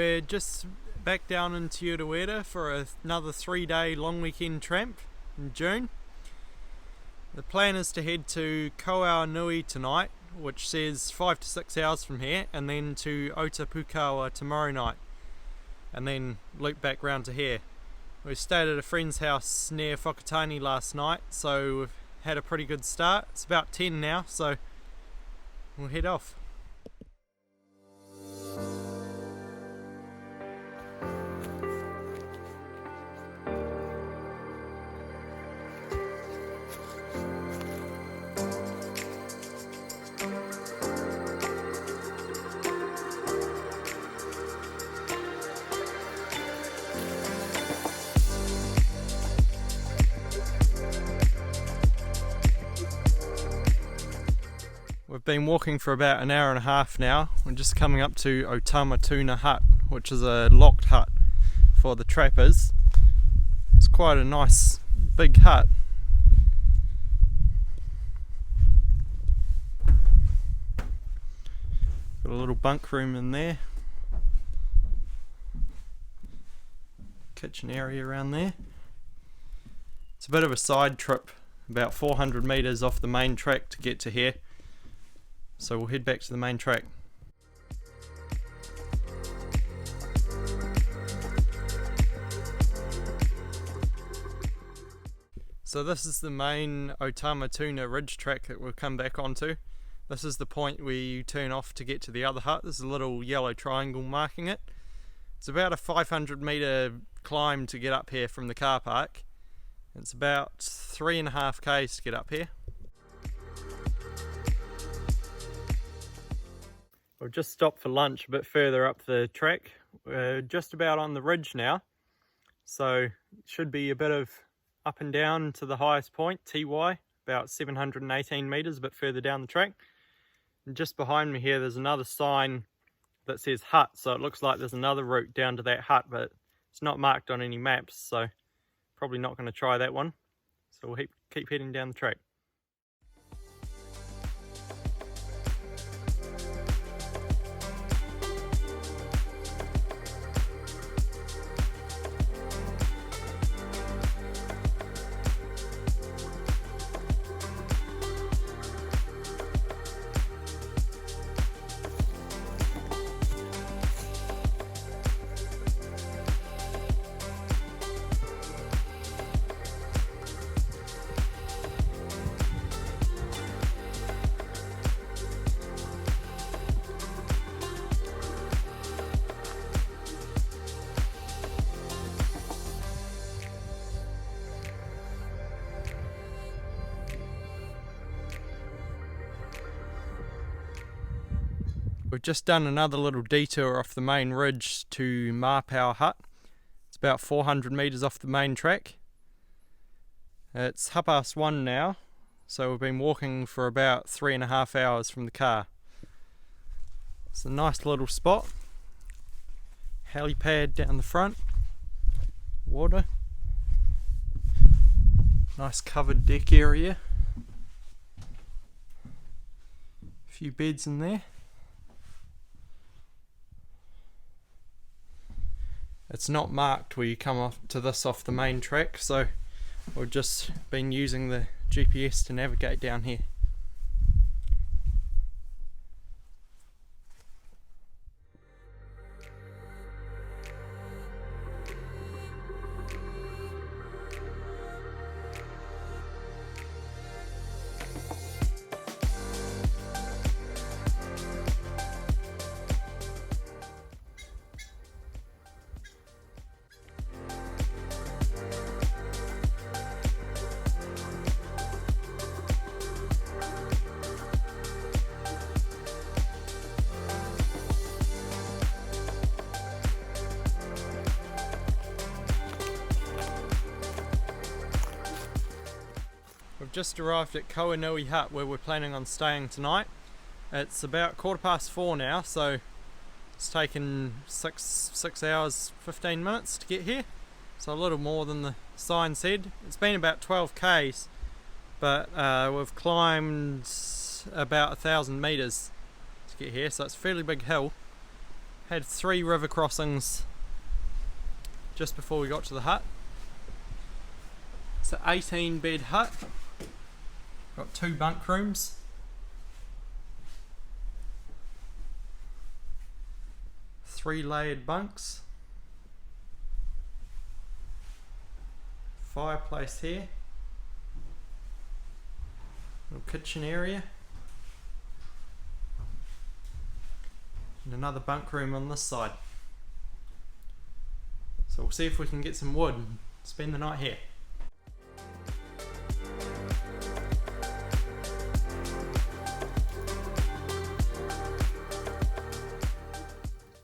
we're just back down in Te Urewera for another 3-day long weekend tramp in June. The plan is to head to Koaunui tonight, which says 5 to 6 hours from here, and then to Otapukawa tomorrow night, and then loop back round to here. We stayed at a friend's house near Whakatane last night, so we've had a pretty good start. It's about 10 now, so we'll head off. We've been walking for about an hour and a half now. We're just coming up to Otamatuna Hut, which is a locked hut for the trappers. It's quite a nice big hut. Got a little bunk room in there. Kitchen area around there. It's a bit of a side trip, about 400 metres off the main track to get to here. So we'll head back to the main track. So this is the main Otamatuna Ridge Track that we'll come back onto. This is the point where you turn off to get to the other hut. There's a little yellow triangle marking it. It's about a 500 metre climb to get up here from the car park. It's about 3.5 k's to get up here. We've just stopped for lunch a bit further up the track. We're just about on the ridge now, so it should be a bit of up and down to the highest point, TY, about 718 metres, a bit further down the track. And just behind me here there's another sign that says hut, so it looks like there's another route down to that hut, but it's not marked on any maps, so probably not going to try that one. So we'll keep heading down the track. We've just done another little detour off the main ridge to Mapou Hut. It's about 400 metres off the main track. It's 1:30 now, so we've been walking for about 3.5 hours from the car. It's a nice little spot. Helipad down the front. Water. Nice covered deck area. A few beds in there. It's not marked where you come off to this off the main track, so we've just been using the GPS to navigate down here. We've just arrived at Koaunui Hut where we're planning on staying tonight. It's about 4:15 now, so it's taken 6 hours 15 minutes to get here, so a little more than the sign said. It's been about 12 k's, but we've climbed about 1,000 meters to get here, so it's a fairly big hill. Had 3 river crossings just before we got to the hut. It's an 18 bed hut. Got 2 bunk rooms. Three layered bunks. Fireplace here. Little kitchen area. And another bunk room on this side. So we'll see if we can get some wood and spend the night here.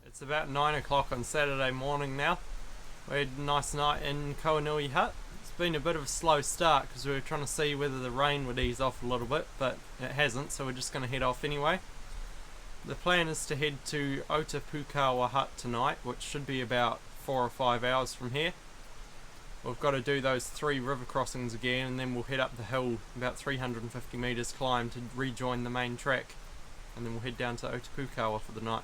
It's about 9 o'clock on Saturday morning now. We had a nice night in Koaunui Hut. It's been a bit of a slow start because we were trying to see whether the rain would ease off a little bit, but it hasn't, so we're just going to head off anyway. The plan is to head to Otapukawa Hut tonight, which should be about 4 or 5 hours from here. We've got to do those 3 river crossings again, and then we'll head up the hill about 350 metres climb to rejoin the main track, and then we'll head down to Otapukawa for the night.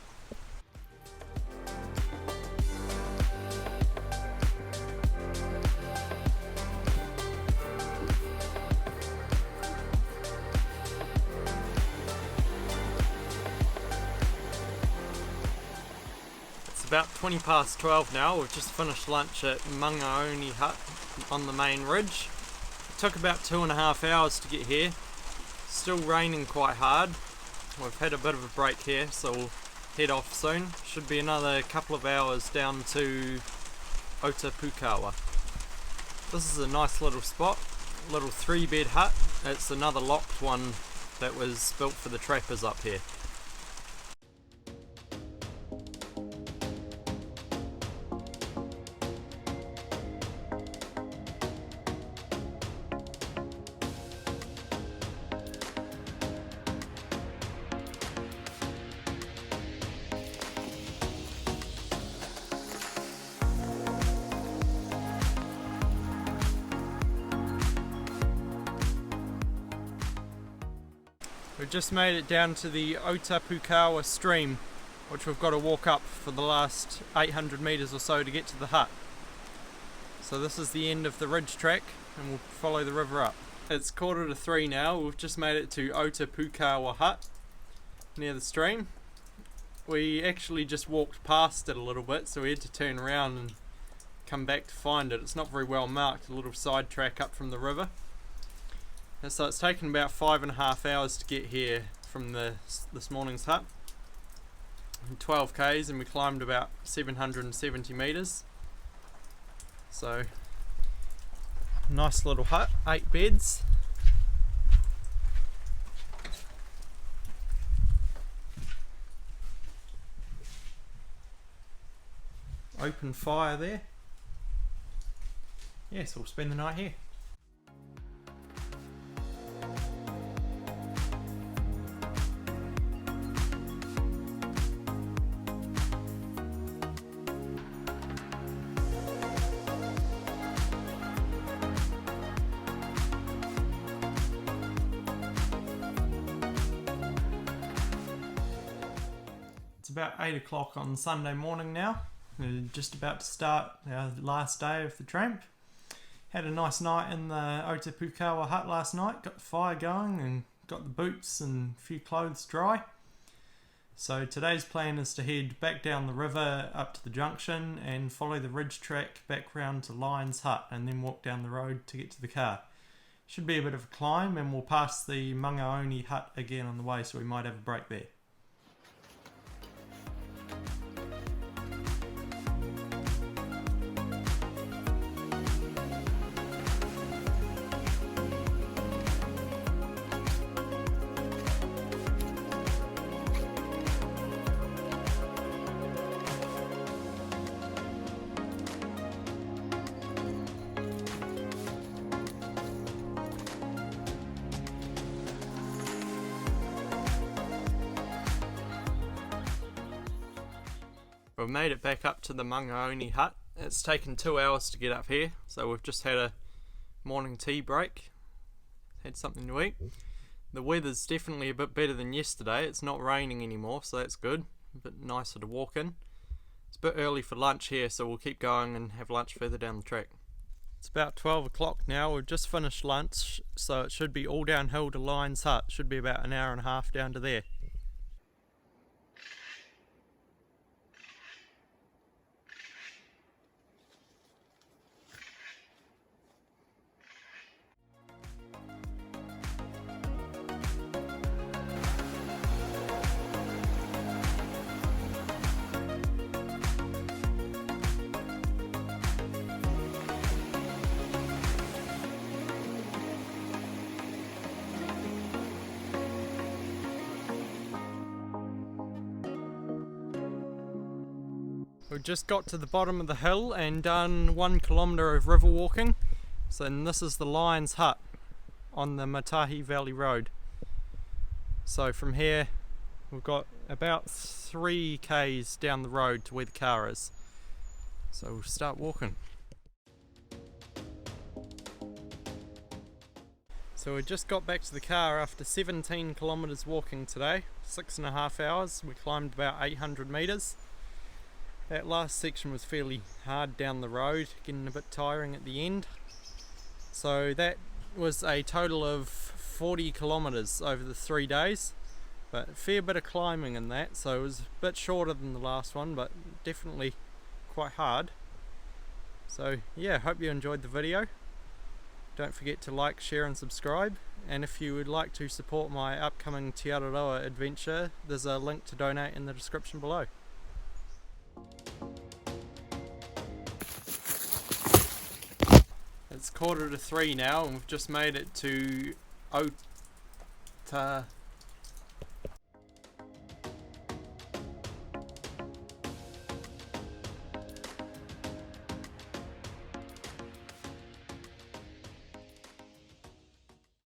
About 20 past 12 now. We've just finished lunch at Mangaone Hut on the main ridge. It took about 2.5 hours to get here. Still raining quite hard. We've had a bit of a break here, so we'll head off soon. Should be another couple of hours down to Otapukawa. This is a nice little spot, little 3-bed hut. It's another locked one that was built for the trappers up here. We've just made it down to the Otapukawa stream, which we've got to walk up for the last 800 metres or so to get to the hut. So this is the end of the ridge track, and we'll follow the river up. It's 2:45 now. We've just made it to Otapukawa Hut near the stream. We actually just walked past it a little bit, so we had to turn around and come back to find it. It's not very well marked, a little side track up from the river. And so it's taken about 5.5 hours to get here from this morning's hut. 12 k's, and we climbed about 770 metres. So nice little hut, 8 beds. Open fire there. Yes, we'll spend the night here. It's about 8 o'clock on Sunday morning now. We're just about to start our last day of the tramp. Had a nice night in the Otapukawa Hut last night. Got the fire going and got the boots and a few clothes dry. So today's plan is to head back down the river up to the junction and follow the ridge track back round to Lion's Hut and then walk down the road to get to the car. Should be a bit of a climb, and we'll pass the Mangaone Hut again on the way, so we might have a break there. We've made it back up to the Mangaone Hut. It's taken 2 hours to get up here, so we've just had a morning tea break, had something to eat. The weather's definitely a bit better than yesterday. It's not raining anymore, so that's good, a bit nicer to walk in. a bit early for lunch here, so we'll keep going and have lunch further down the track. It's about 12 o'clock now. We've just finished lunch, so it should be all downhill to Lions Hut. Should be about an hour and a half down to there. We've just got to the bottom of the hill and done 1 kilometre of river walking. So this is the Lions Hut on the Matahi Valley Road. So from here we've got about 3 k's down the road to where the car is. So we'll start walking. So we just got back to the car after 17 kilometres walking today, 6.5 hours. We climbed about 800 metres. That last section was fairly hard down the road, getting a bit tiring at the end. So that was a total of 40 kilometres over the 3 days, but a fair bit of climbing in that, so it was a bit shorter than the last one, but definitely quite hard. So yeah, hope you enjoyed the video. Don't forget to like, share and subscribe, and if you would like to support my upcoming Te Urewera adventure, there's a link to donate in the description below. It's 2:45 now and we've just made it to Otamatuna